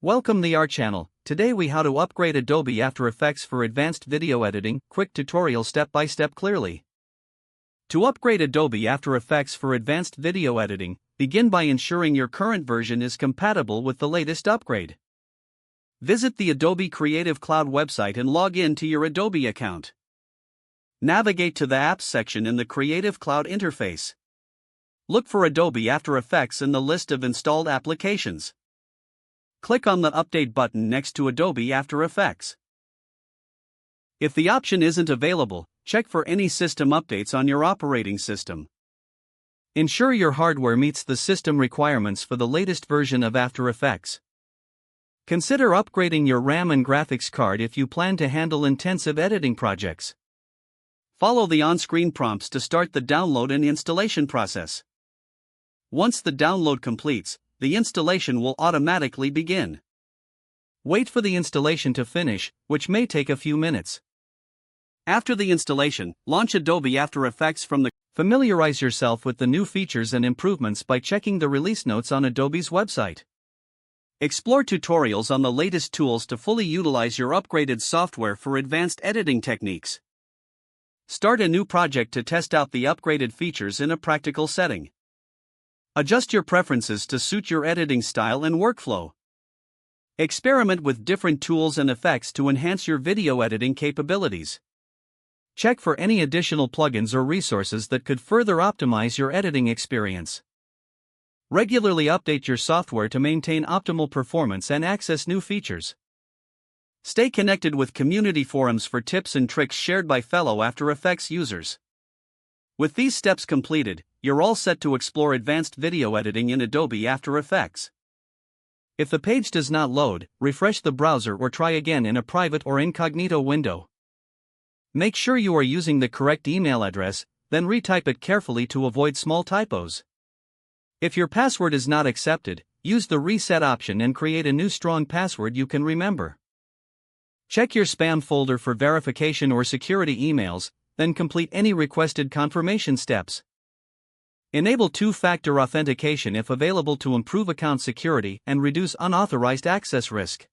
Welcome to our channel. Today we how to upgrade Adobe After Effects for advanced video editing, quick tutorial step by step clearly. To upgrade Adobe After Effects for advanced video editing, begin by ensuring your current version is compatible with the latest upgrade. Visit the Adobe Creative Cloud website and log in to your Adobe account. Navigate to the Apps section in the Creative Cloud interface. Look for Adobe After Effects in the list of installed applications. Click on the Update button next to Adobe After Effects. If the option isn't available, check for any system updates on your operating system. Ensure your hardware meets the system requirements for the latest version of After Effects. Consider upgrading your RAM and graphics card if you plan to handle intensive editing projects. Follow the on-screen prompts to start the download and installation process. Once the download completes, the installation will automatically begin. Wait for the installation to finish, which may take a few minutes. After the installation, launch Adobe After Effects from the Familiarize yourself with the new features and improvements by checking the release notes on Adobe's website. Explore tutorials on the latest tools to fully utilize your upgraded software for advanced editing techniques. Start a new project to test out the upgraded features in a practical setting. Adjust your preferences to suit your editing style and workflow. Experiment with different tools and effects to enhance your video editing capabilities. Check for any additional plugins or resources that could further optimize your editing experience. Regularly update your software to maintain optimal performance and access new features. Stay connected with community forums for tips and tricks shared by fellow After Effects users. With these steps completed, you're all set to explore advanced video editing in Adobe After Effects. If the page does not load, refresh the browser or try again in a private or incognito window. Make sure you are using the correct email address, then retype it carefully to avoid small typos. If your password is not accepted, use the reset option and create a new strong password you can remember. Check your spam folder for verification or security emails, then complete any requested confirmation steps. Enable two-factor authentication if available to improve account security and reduce unauthorized access risk.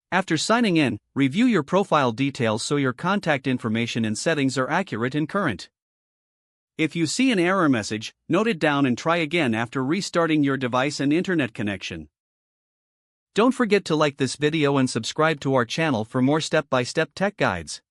After signing in, review your profile details so your contact information and settings are accurate and current. If you see an error message, note it down and try again after restarting your device and internet connection. Don't forget to like this video and subscribe to our channel for more step-by-step tech guides.